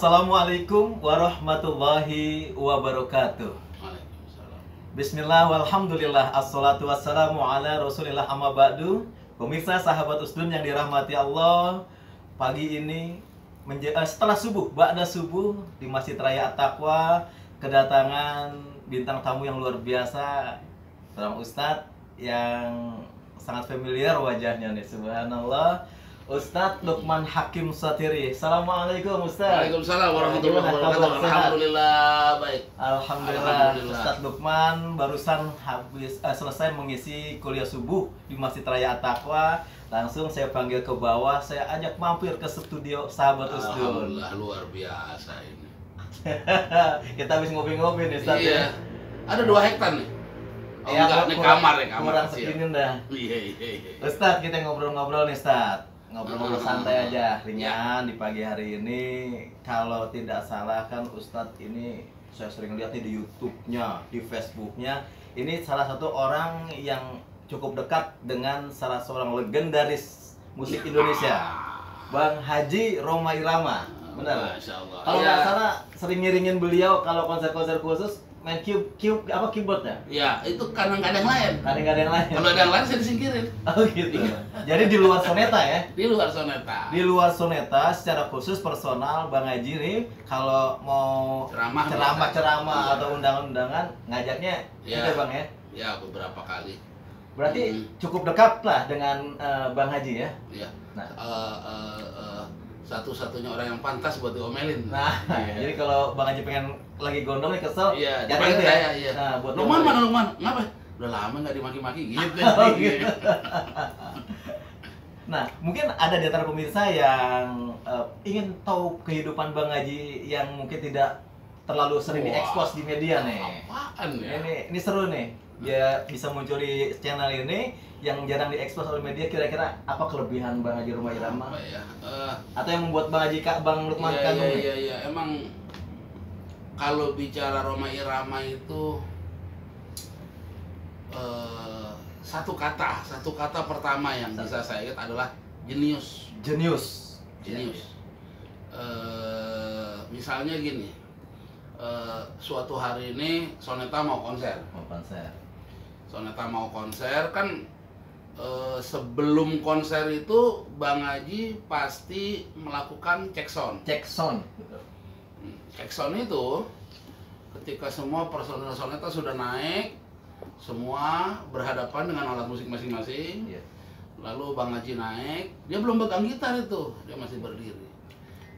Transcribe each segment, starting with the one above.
Assalamualaikum warahmatullahi wabarakatuh. Waalaikumsalam. Bismillah walhamdulillah assalatu wassalamu ala rasulillah amma ba'du. Pemirsa sahabat Usdun yang dirahmati Allah, pagi ini setelah subuh, ba'da subuh di Masjid Raya At-Taqwa kedatangan bintang tamu yang luar biasa, seorang ustadz yang sangat familiar wajahnya nih, subhanallah. Ustadz Lukman Hakim Satiri. Assalamualaikum Ustadz. Waalaikumsalam warahmatullahi wabarakatuh. Alhamdulillah baik. Alhamdulillah. Ustadz Lukman barusan habis selesai mengisi kuliah subuh di Masjid Raya At-Taqwa. Langsung saya panggil ke bawah, saya ajak mampir ke studio Sahabat Usdun. Alhamdulillah luar biasa ini. Kita habis ngopi-ngopi nih Ustadz. Iya. Ada 2 hektar nih. Oh ya, enggak, ini kamar ya, kamar. Kurang segini dah. Iya. Ustadz, kita ngobrol-ngobrol nih Ustadz. Ngobrol-ngobrol santai aja, ringan di pagi hari ini. Kalau tidak salah kan Ustadz ini saya sering lihat nih di YouTube-nya, di Facebook-nya. Ini salah satu orang yang cukup dekat dengan salah seorang legendaris musik Indonesia, Bang Haji Rhoma Irama. Benar? Masya Allah. Kalau nggak salah sering ngiringin beliau kalau konser-konser khusus main keyboardnya. Ya, itu karena nggak ada yang lain. Karena nggak ada yang lain. Kalau ada yang lain saya disingkirin. Oh gitu. Jadi di luar soneta ya? Di luar soneta. Di luar soneta secara khusus personal Bang Haji nih kalau mau ceramah atau undangan-undangan ngajaknya ya. gitu Bang ya? Ya, beberapa kali. Berarti cukup dekat lah dengan Bang Haji ya? Iya. Nah, satu-satunya orang yang pantas buat diomelin. nah iya. jadi kalau Bang Haji pengen lagi gondong nih kesel, Iya, cari itu ya? saya, iya. Nah, buat Lukman diomelin. mana Lukman? Ngapa? Udah lama nggak dimaki-maki gitu. Oh, gitu. Nah, mungkin ada di antara pemirsa yang ingin tahu kehidupan Bang Haji yang mungkin tidak terlalu sering diekspos di media nih. Apaan ya? Ini seru nih. Dia bisa muncul di channel ini yang jarang diekspos oleh media. Kira-kira apa kelebihan Bang Haji Rhoma Irama? Apa ya? Atau yang membuat Bang Haji Bang Lukman kagum nih? Iya. Emang kalau bicara Rhoma Irama itu satu kata pertama yang bisa saya ingat adalah jenius. Jenius. Misalnya gini, suatu hari ini Soneta mau konser. Soneta mau konser kan, sebelum konser itu Bang Haji pasti melakukan cek sound. Cek sound itu ketika semua personel Soneta sudah naik, semua berhadapan dengan alat musik masing-masing. Yeah. Lalu Bang Haji naik, dia belum pegang gitar itu, dia masih berdiri.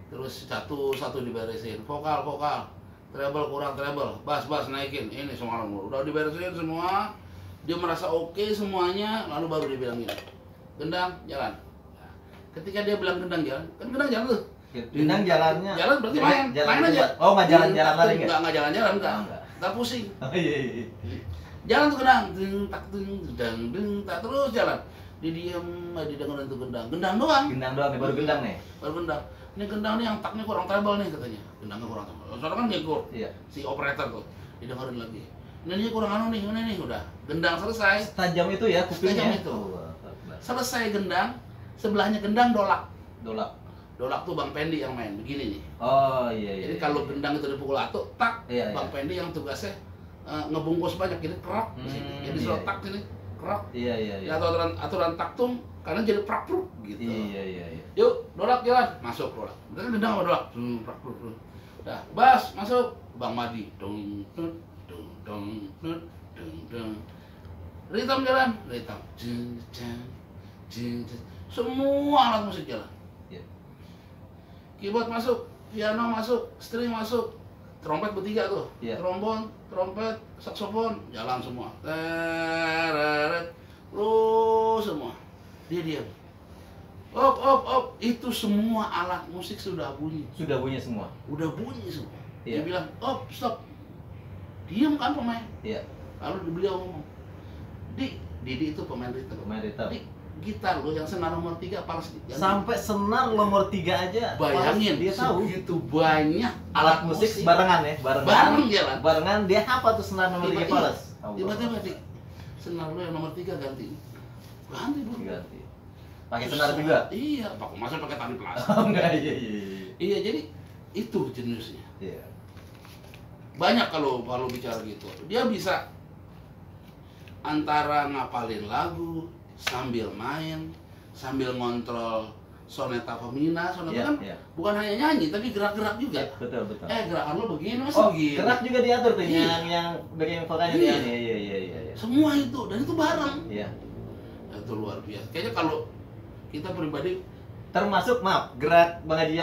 Terus satu diberesin, vokal, treble kurang treble, bass naikin, ini semua udah diberesin semua. Dia merasa oke semuanya, lalu baru dia bilang gini, gendang jalan. Nah, ketika dia bilang gendang jalan, kan gendang jalan tuh. Gendang jalannya. Jalan berarti main aja. Oh, nggak jalan-jalan lagi nggak? Nggak jalan-jalan, nggak pusing. Oh iya. Jalan tuh gendang, deng tak terus jalan. Dia diam, didengerin tuh gendang doang. Gendang doang nih, baru gendang nih. Baru gendang. Ini gendang nih yang taknya kurang treble nih katanya. Gendangnya kurang treble. Soalnya kan ngegur. Iya. Si operator tuh didengerin lagi. Ini kurang ini nih udah. Gendang selesai. Tajam itu ya kupingnya. Tajam itu. Selesai gendang, sebelahnya gendang dolak. Dolak tuh Bang Pendi yang main begini nih. Oh iya. Jadi kalau gendang itu dipukul atu, tak. Iya, Bang Pendi yang tugasnya ngebungkus banyak ini kerak di sini. Jadi selotak sini kerak. Iya. Ya aturan taktung karena jadi prak-pruk gitu. Iya. Yuk, dolak jalan, masuk dolak. Udah gendang sama dolak. Prak-pruk. Dah, bass masuk. Bang Madi. Dong. Ritam jalan, ritam. Semua alat musik jalan. Keyboard masuk, piano masuk, string masuk, trompet bertiga tuh, trombon, trompet, saksofon, jalan semua, terus semua, dia diam, op, itu semua alat musik sudah bunyi semua, dia bilang, op, stop, diam kan pemain, lalu beliau ngomong, Didi itu pemain ritem, gitar lo yang senar nomor 3 paras sampai senar nomor 3 aja bayangin dia tahu begitu banyak alat musik barengan ya barengan dia apa tuh senar nomor 3 paras tiba-tiba senar lo yang nomor 3 ganti dulu pakai senar juga iya masa pakai tali plastik oh enggak iya iya jadi Itu jeniusnya. Iya. Banyak kalau bicara gitu. Dia bisa antara ngapalin lagu sambil main, sambil ngontrol soneta femina. Soneta Iya, kan iya. bukan hanya nyanyi tapi gerak-gerak juga. Betul, betul. Gerakan lo begini mas Oh, begini. gerak juga diatur tuh Iya. yang backing vokalnya Iya. dia. Iya. Semua itu dan itu bareng. Iya. Itu luar biasa. Kayaknya kalau kita pribadi Termasuk gerak Bang Haji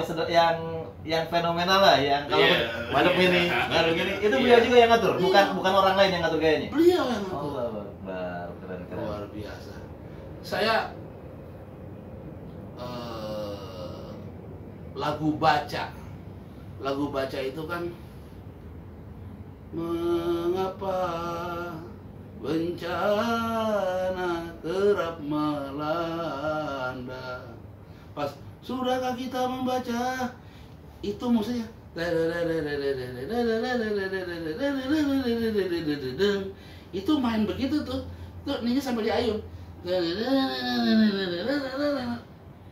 yang fenomenal lah, yang kalau Iya, ngadep iya. ini, ngadep ini, itu Iya. beliau juga yang ngatur, Iya. bukan orang lain yang ngatur gayanya. beliau yang ngatur. Allah Akbar, keren. Luar biasa. Saya lagu baca itu kan mengapa bencana kerap melanda. Pas sudahkah kita membaca itu musiknya itu main begitu tuh ininya sampai di ayun.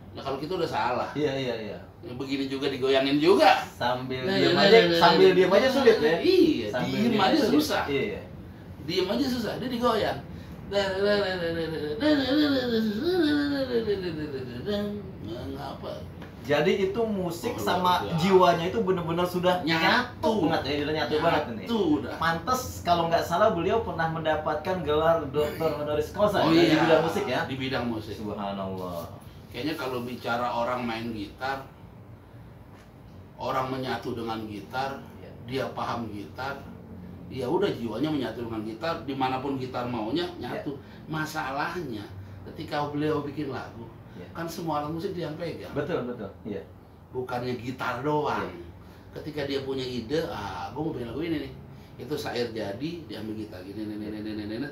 Nah kalau kita udah salah. Iya. Yang begini juga digoyangin juga. Sambil diam aja sulit ya. Iya, Sambil diem aja sulit. susah. Iya. Diem aja susah, dia digoyang. Mengapa? Jadi itu musik Oh, sama luar biasa. jiwanya itu benar-benar sudah Nyatu. banget ya, udah nyatu banget ini. Nyatu udah. Pantes kalau nggak salah beliau pernah mendapatkan gelar doktor honoris causa Oh ya, di iya, bidang musik ya. di bidang musik. Subhanallah. Kayaknya kalau bicara orang main gitar, orang menyatu dengan gitar, Iya. dia paham gitar, ya udah jiwanya menyatu dengan gitar, dimanapun gitar maunya nyatu. Masalahnya ketika beliau bikin lagu, Iya. kan semua alat musik dia yang pegang, Betul. Iya. bukannya gitar doang. Iya. Ketika dia punya ide, gue mau bikin lagu ini nih, itu syair jadi, diambil gitar gini,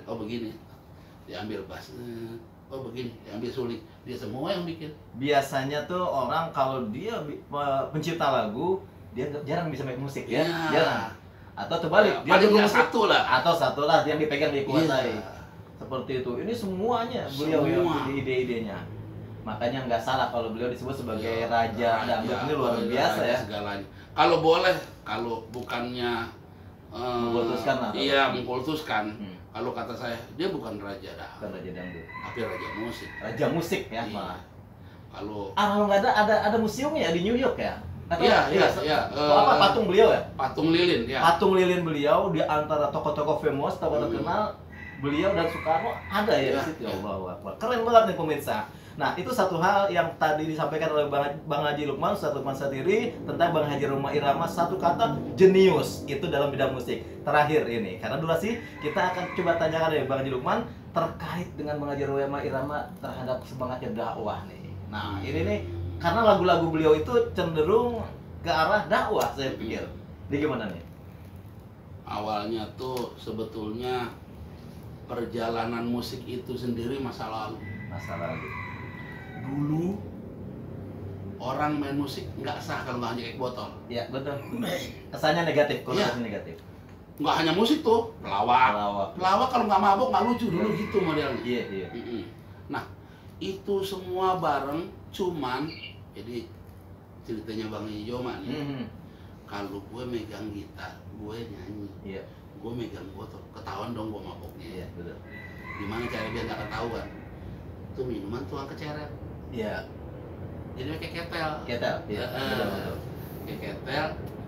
oh begini, diambil bass, oh begini, diambil suling, dia semua yang bikin. Biasanya tuh orang kalau dia pencipta lagu, dia jarang bisa main musik ya. Iya. Jarang. Atau terbalik, Ya, dia paling dulu nggak musik satu lah. atau satu lah yang dipegang dikuasai. Iya. Seperti itu. Ini semuanya beliau yang Semua. punya ide-idenya. Makanya nggak salah kalau beliau disebut sebagai Ya, raja dangdut ini luar raja biasa ya. segalanya. Kalau boleh, kalau bukannya Mengkultuskan lah. Iya, mengkultuskan. Hmm. Kalau kata saya, dia bukan raja dah, Bukan raja dangdut. tapi raja musik. Raja musik ya Iya. malah. Kalau Kalau nggak ada museumnya ya di New York ya. Atau Iya. apa patung beliau ya? patung lilin ya. Patung lilin beliau di antara tokoh-tokoh famous, tokoh terkenal, beliau dan Soekarno ada ya di Ya, situ. ya. Allahu Akbar. Keren banget nih pemirsa. Nah, itu satu hal yang tadi disampaikan oleh Bang Haji Lukman, Ustaz Lukman Satiri tentang Bang Haji Roma Irama, satu kata jenius itu dalam bidang musik. Terakhir ini, karena durasi kita akan coba tanyakan ya Bang Haji Lukman terkait dengan Bang Haji Roma Irama terhadap semangatnya dakwah nih. Nah, ini nih karena lagu-lagu beliau itu cenderung ke arah dakwah saya pikir. Ini gimana nih? Awalnya tuh sebetulnya perjalanan musik itu sendiri masa lalu. Masalah lagi. Dulu orang main musik nggak sah kalau nggak nyekek botol. Ya, betul. Kesannya negatif, konotasi Iya. negatif. Nggak hanya musik tuh, pelawak. Pelawak. Pelawak kalau nggak mabok nggak lucu dulu gitu modelnya. Iya. Nah, itu semua bareng, cuman jadi ceritanya Bang Yoma nih. Mhm. Kalau gue megang gitar, gue nyanyi, Iya, gue megang botol, ketahuan dong gue maboknya. iya, betul. Gimana cara biar nggak ketahuan? Itu minuman tuang keceret, Iya, jadi kayak ketel. ketel. Iya, betul. Kayak ketel.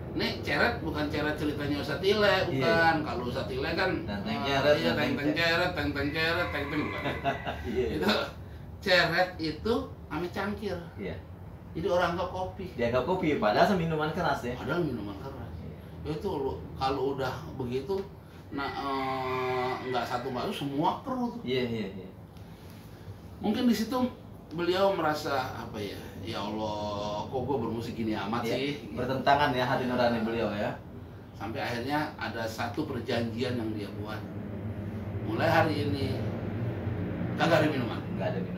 Nih ceret bukan ceret ceritanya Ustadz Ile, bukan. Iya. Kalau Ustadz Ile kan Teng-teng ceret, iya teng-teng teng-teng ceret, teng-teng bukan. Iya. Itu ceret itu ame cangkir. Iya. Jadi orang anggap kopi. Dianggap kopi padahal minuman keras ya. Padahal minuman keras. Itu kalau udah begitu, nah nggak satu baru semua perlu tuh. Iya. Mungkin di situ beliau merasa apa ya? Ya Allah, kok gue bermusik gini amat Iya. sih? Bertentangan ya hati nurani beliau ya. Sampai akhirnya ada satu perjanjian yang dia buat. Mulai hari ini kagak ada minuman. Enggak ada minuman.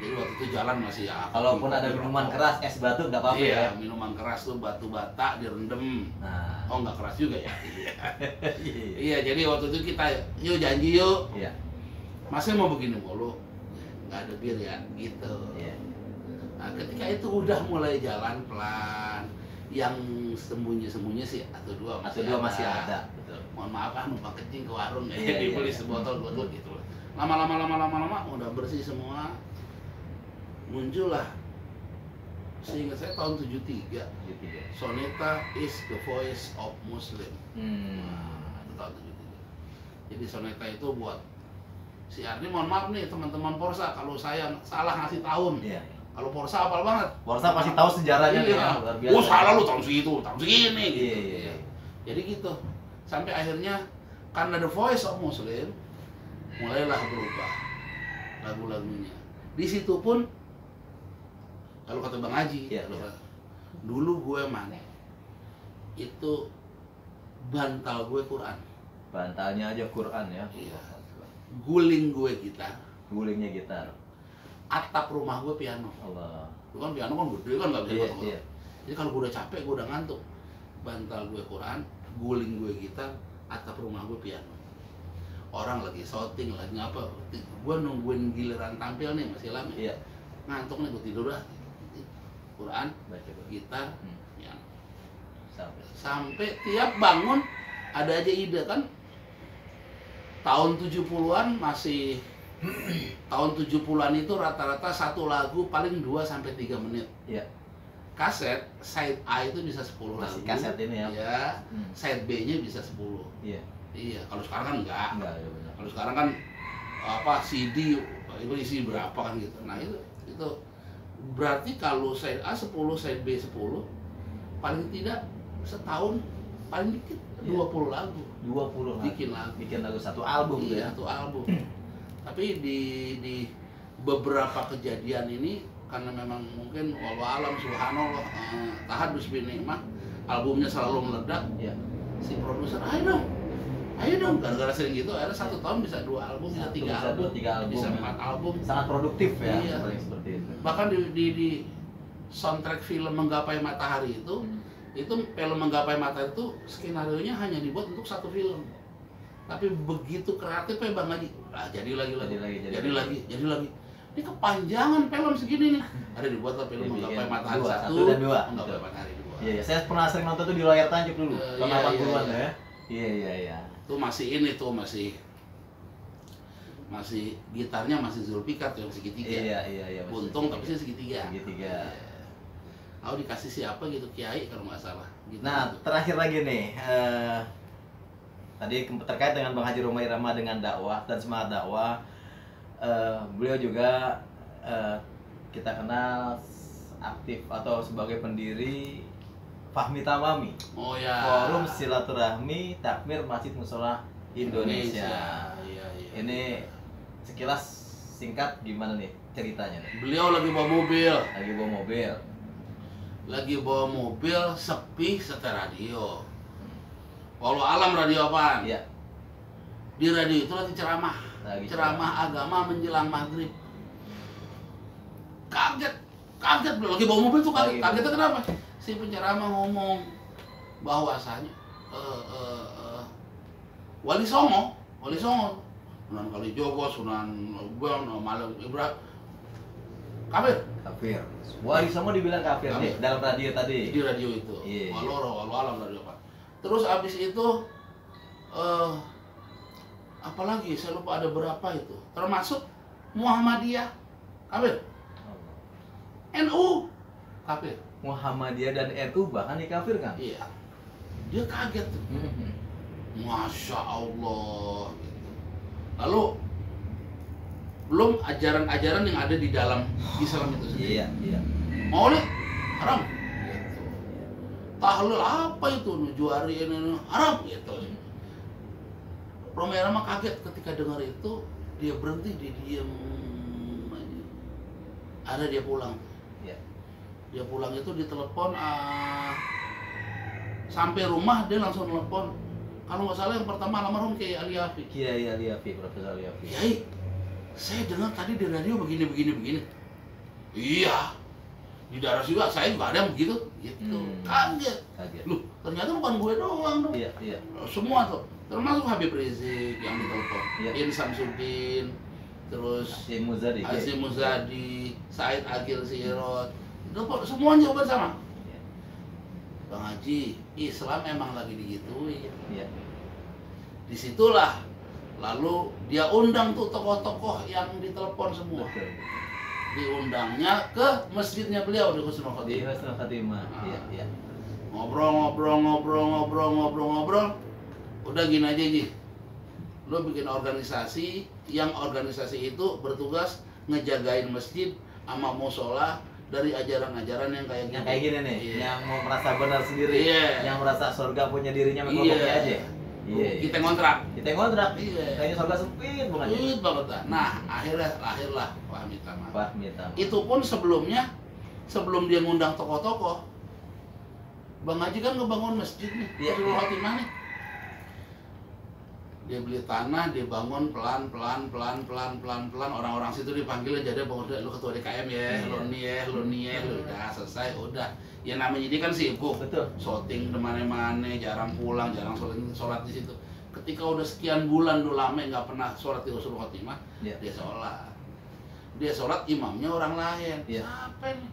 Jadi waktu itu jalan masih ya. Kalaupun ada minuman keras, es batu nggak apa-apa Iya, ya. minuman keras tuh batu bata direndam. Nah. Oh nggak keras juga ya? Iya. Iya, jadi waktu itu kita yuk janji yuk. Iya. Masih mau begini mulu? Nggak ada bir ya, gitu. Iya. Nah, ketika itu udah mulai jalan pelan, Yang sembunyi-sembunyi sih atau dua masih ada. Betul. Mohon maaf ah, numpang kencing ke warung Iya, dibeli iya. sebotol gitu. Lama-lama udah bersih semua. Muncullah, seingat saya tahun 73, Gitu ya. Soneta is the voice of Muslim. Hmm. Nah, itu tahun 73. Jadi Soneta itu buat si Arni, mohon maaf nih teman-teman Porsa kalau saya salah ngasih tahun. Iya. Kalau Porsa hafal banget. Porsa pasti tahu sejarahnya nih, Iya. ya, luar biasa. Oh salah lu tahun segitu, tahun segini gitu. Iya. Jadi gitu. Sampai akhirnya karena the voice of Muslim mulailah berubah lagu-lagunya. Di situ pun kalau kata Bang Haji, Iya, kalau iya. kata, dulu gue itu bantal gue Quran. Bantalnya aja Quran ya. Iya. Guling gue gitar, Gulingnya gitar. atap rumah gue piano. Allah. Itu kan piano kan gede kan nggak bisa Iya, potong. iya. Jadi kalau gue udah capek, gue udah ngantuk, bantal gue Quran, guling gue gitar, atap rumah gue piano. Orang lagi shooting, lagi ngapa, gue nungguin giliran tampil nih, masih lama. Iya. Ngantuk nih, gue tidur dah. Quran, Baca Quran. gitar, Hmm. piano. Sampai. Sampai tiap bangun ada aja ide kan. Tahun 70-an masih tahun 70-an itu rata-rata satu lagu paling 2-3 menit. Iya. Kaset side A itu bisa 10 Masih lagu. kaset ini ya. Ya, Hmm. side B-nya bisa 10. Iya. Iya, kalau sekarang kan enggak. Enggak ya benar. Kalau sekarang kan apa CD itu isi berapa kan gitu. Nah, itu berarti kalau side A 10, side B 10, paling tidak setahun paling dikit Iya. 20 lagu. 20 lagu. Bikin lagu satu album tuh iya, ya. satu album. Tapi di beberapa kejadian ini karena memang mungkin wallahu alam subhanallah tahadus bin nikmah, albumnya selalu meledak. Iya. Si produser ayo dong gara-gara sering gitu akhirnya satu tahun bisa 2 album, bisa 3 bisa album, 2-3 album, bisa ya. 4 album. Sangat produktif ya. Iya. Paling seperti itu. Bahkan di soundtrack film Menggapai Matahari itu film Menggapai Matahari itu skenario-nya hanya dibuat untuk satu film. Tapi begitu kreatifnya Bang Haji, jadi lagi. Ini kepanjangan film segini nih. Ada dibuatlah film Dibikin Menggapai Matahari 2, 1 1 dan 2. Menggapai Matahari 2. Iya, saya pernah sering nonton tuh di layar tancap dulu. Tahun Iya, 80-an iya. ya. Iya. Itu masih gitarnya masih Zulfikar tuh yang segitiga. Iya. Buntung tapi sih segitiga. Segitiga. Aku dikasih siapa gitu, Kiai kalau nggak salah. Gitu. Nah, terakhir lagi nih, tadi terkait dengan Bang Haji Roma Irama dengan dakwah dan semangat dakwah, beliau juga kita kenal aktif atau sebagai pendiri Fahmi Tamami, Oh ya. Forum Silaturahmi Takmir Masjid Mushola Indonesia. Iya. Ini sekilas singkat gimana nih ceritanya nih? Beliau lagi bawa mobil. Lagi bawa mobil sepi setel radio. Walau alam radio apaan? Iya. Di radio itu lagi ceramah. Lagi Ceramah agama menjelang maghrib. Kaget beliau lagi bawa mobil tuh kaget. Lagi. Kagetnya kenapa? Si penceramah ngomong bahwasanya Wali Songo, Sunan Kalijogo, Sunan Gong, Malang Ibrahim, kafir. Wali Songo dibilang kafir nih dalam radio tadi. Di radio itu. Iya. Walau alam radio apa. Terus abis itu apalagi saya lupa ada berapa itu. Termasuk Muhammadiyah kafir. NU kafir. Muhammadiyah dan NU bahkan dikafirkan. Iya. Dia kaget tuh. Masya Allah gitu. Lalu belum ajaran-ajaran yang ada di dalam Islam itu sendiri. Iya. Maulid haram gitu. Tahlil apa itu nujuari ini haram gitu. Roma Irama kaget ketika dengar itu, dia berhenti, dia diam aja. Ada dia pulang. Iya. Dia pulang itu ditelepon sampai rumah dia langsung telepon. Kalau nggak salah yang pertama almarhum Kiai Aliafi. Kiai Aliafi, Profesor Aliafi. Kiai, saya dengar tadi di radio begini. Iya. Di daerah juga saya juga ada yang begitu. Gitu. Kaget. Loh, ternyata bukan gue doang dong. Iya. Semua tuh. Termasuk Habib Rizik yang ditelepon. Iya. In Samsudin, terus Hasyim Muzadi. Hasyim Muzadi, Said Agil Sirot. Semuanya juga sama. Bang Haji, Islam emang lagi digituin. Iya. Disitulah lalu dia undang tuh tokoh-tokoh yang ditelepon semua. Betul. Diundangnya ke masjidnya beliau di Husnul Di Khotimah. Husnul Khotimah. Iya, iya. Ngobrol. Udah gini aja Ji. Lo bikin organisasi yang organisasi itu bertugas ngejagain masjid sama musola dari ajaran-ajaran yang kayak Yang gitu. kayak gini nih, Iya. yang mau merasa benar sendiri, Iya. yang merasa surga punya dirinya Iya. kelompoknya aja. Iya. Kita ngontrak. Kita ngontrak. Iya. Kayaknya surga sempit bukan? Sulit banget dah. Nah, akhirnya lahirlah Fahmi Tamam. Pak Mita. Itu pun sebelum dia ngundang tokoh-tokoh, Bang Haji kan ngebangun masjid nih, Iya, Husnul iya. Khotimah nih. Dia beli tanah, dia bangun pelan. Orang-orang situ dipanggil jadi Bang udah lu ketua DKM ya, Iya. lu nih ya, lu udah selesai, udah. Ya namanya ini kan sibuk, Betul. syuting di mana-mana, jarang pulang, jarang sholat di situ. Ketika udah sekian bulan dulu lama nggak pernah sholat di Husnul Khotimah, Iya. dia sholat. Dia sholat imamnya orang lain. Iya. Siapa nih?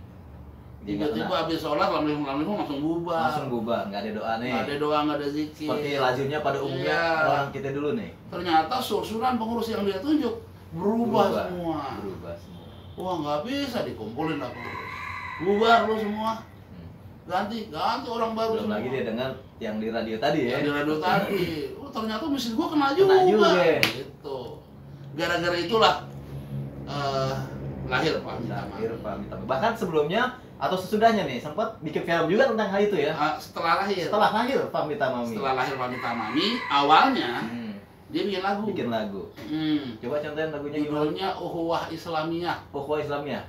Dia nggak Tiba-tiba kenal. habis sholat langsung langsung bubar. Langsung bubar, nggak ada doa nih. Nggak ada doa, nggak ada zikir. Seperti lazimnya pada umumnya Iya. orang kita dulu nih. Ternyata susunan pengurus yang dia tunjuk berubah semua. Berubah semua. Wah nggak bisa dikumpulin lah pengurus. Bubar lo semua. Hmm. Ganti orang baru Belum semua. lagi dia dengar yang di radio tadi ya. Yang di radio tadi. Oh ternyata mesin gua kena Kena juga. juga. Gitu. Gara-gara itulah lahir Pak Lahir Pak Mita. Bahkan sebelumnya atau sesudahnya nih sempat bikin film juga tentang hal itu ya. Setelah lahir. Setelah lahir Pak Mita Mami. Setelah lahir Fahmi Tamami, awalnya dia bikin lagu. Bikin lagu. Coba contohin lagunya gimana? Judulnya Ukhuwah Islamiyah. Ukhuwah Islamiyah.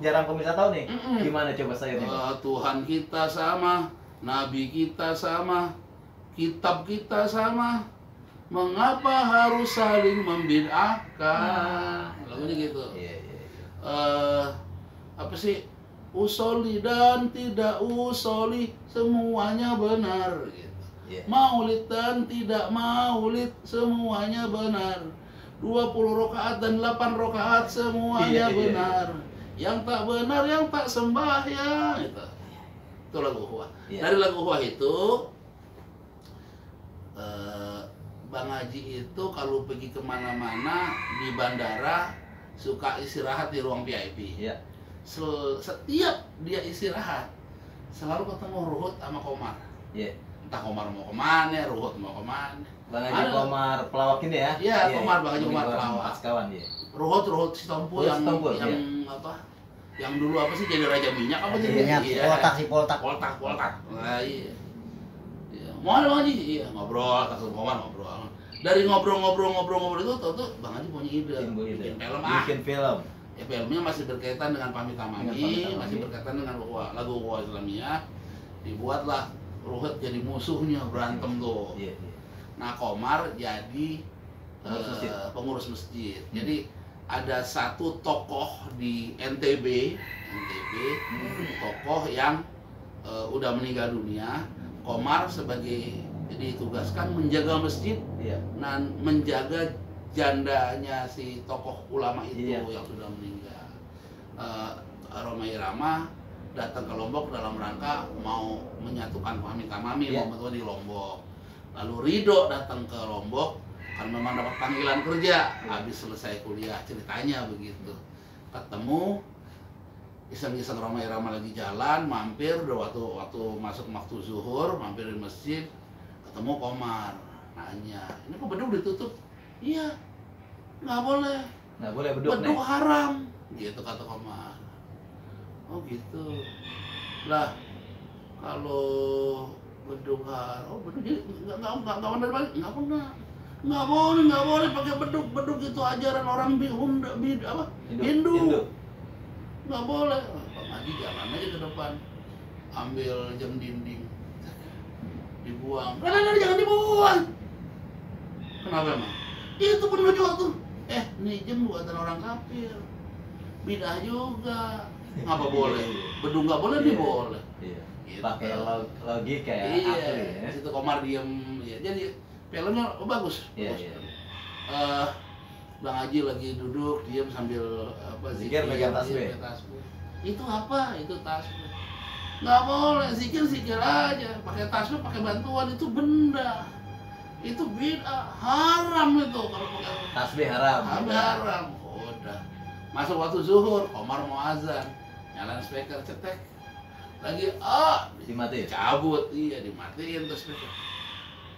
Jarang pemirsa tahu nih. Mm-mm. Gimana coba saya nih? Tuhan kita sama, Nabi kita sama, kitab kita sama. Mengapa harus saling membid'ahkan? Lagunya gitu. Iya, iya. Apa sih? Usoli dan tidak usoli semuanya benar gitu. Iya. Maulid dan tidak maulid semuanya benar. 20 rakaat dan 8 rakaat semuanya Iya, iya, benar. Yang tak benar yang tak sembahyang gitu. Itu lagu Ukhuwah. Iya. Dari lagu Ukhuwah itu Bang Haji itu kalau pergi kemana-mana di bandara suka istirahat di ruang VIP. Iya. Setiap dia istirahat selalu ketemu Ruhut sama Komar. Iya. Entah Komar mau kemana, Ruhut mau kemana. Bang Haji Komar pelawak ini ya? Iya, Komar, Bang Haji Komar pelawak. Mas kawan dia. Ruhut Sitompul Ruhut yang Sitompul, yang iya. apa? Yang dulu apa sih jadi raja minyak apa jadi? Minyak, si poltak. Poltak. Nah, iya. Iya. Mau ada Bang Haji? Iya, ngobrol, kasih Komar ngobrol. Dari ngobrol itu tuh Bang Haji punya ide. Bikin film Bikin film. Ya, filmnya masih berkaitan dengan Fahmi Dengan Tamami, Fahmi Tamami. masih berkaitan dengan lagu Ukhuwah Islamiyah. Dibuatlah Ruhut jadi musuhnya, berantem tuh. Iya, iya. Nah, Komar jadi Pengurus masjid. pengurus masjid. Jadi ada satu tokoh di NTB, tokoh yang udah meninggal dunia. Komar sebagai ditugaskan menjaga masjid Iya. dan menjaga jandanya si tokoh ulama itu Iya. yang sudah meninggal. Rhoma Irama datang ke Lombok dalam rangka mau menyatukan Fahmi Tamami, Iya. mau betul di Lombok. Lalu Ridho datang ke Lombok karena memang dapat panggilan kerja habis selesai kuliah, ceritanya begitu. Ketemu iseng-iseng Rhoma Irama lagi jalan, mampir waktu masuk waktu zuhur, mampir di masjid, ketemu Komar, nanya, ini kok beduk ditutup? Iya, nggak boleh, Nggak boleh beduk nih. beduk haram, gitu kata Komar. Oh gitu, lah kalau beduk haram, oh beduk jadi nggak benar balik, nggak boleh pakai beduk itu ajaran orang Hindu. Nggak boleh. Pak Haji jalan aja ke depan, ambil jam dinding, dibuang. Nah, jangan dibuang. Kenapa emang? Itu penunjuk tuh. Nih jam buatan orang kafir. Bidah juga. Ngapa boleh? Bedung nggak boleh, dia boleh. Iya. Gitu. Pakai logika ya, Iya. akli ya. Situ Komar diem. Ya, jadi filmnya bagus. Iya, Bagus. iya. Bang Haji lagi duduk diam sambil Zikir, pegang tasbih. Itu apa? Itu tasbih. Nggak boleh, zikir aja, pakai tasbih, pakai bantuan itu benda. Itu bid'ah, haram itu kalau pakai Tasbih haram. tasbih haram. Udah. Masuk waktu zuhur, Omar mau azan. Nyalain speaker cetek. Lagi Dimatiin. cabut, iya dimatiin tuh speaker.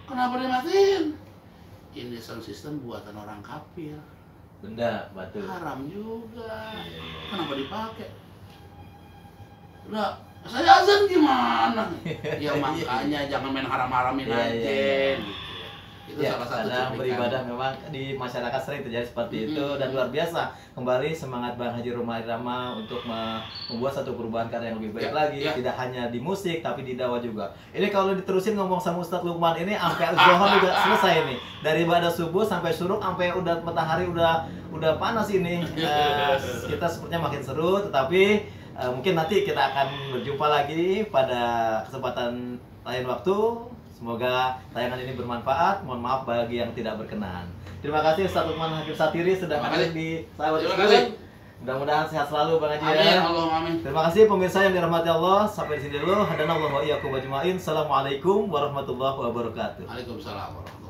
Kenapa dimatiin? Ini sound system buatan orang kafir. Benda batu. Haram juga. Iya, iya. Kenapa dipakai? Udah, saya azan gimana? Ya makanya jangan main haram-haramin Iya, aja. iya, iya. Gitu ya. Itu Ya, salah satu karena cuplikan. beribadah memang di masyarakat sering terjadi seperti itu dan luar biasa. Kembali semangat Bang Haji Roma Irama untuk membuat satu perubahan karya yang lebih baik Ya, lagi, ya. tidak hanya di musik tapi di dakwah juga. Ini kalau diterusin ngomong sama Ustadz Lukman ini sampai zuhur udah selesai nih. Dari ba'da subuh sampai syuruk sampai udah matahari udah panas ini. Kita sepertinya makin seru, tetapi mungkin nanti kita akan berjumpa lagi pada kesempatan lain waktu. Semoga tayangan ini bermanfaat. Mohon maaf bagi yang tidak berkenan. Terima kasih Ustadz Lukman Hakim Satiri sudah Terima hadir kasih. di Sahabat Terima Islam. kasih. Mudah-mudahan sehat selalu Bang Haji Amin, ya. Allahumma amin. Terima kasih pemirsa yang dirahmati Allah. Sampai di sini dulu. Hadanallahu wa iyyakum ajmain. Assalamualaikum warahmatullahi wabarakatuh. Waalaikumsalam warahmatullahi wabarakatuh.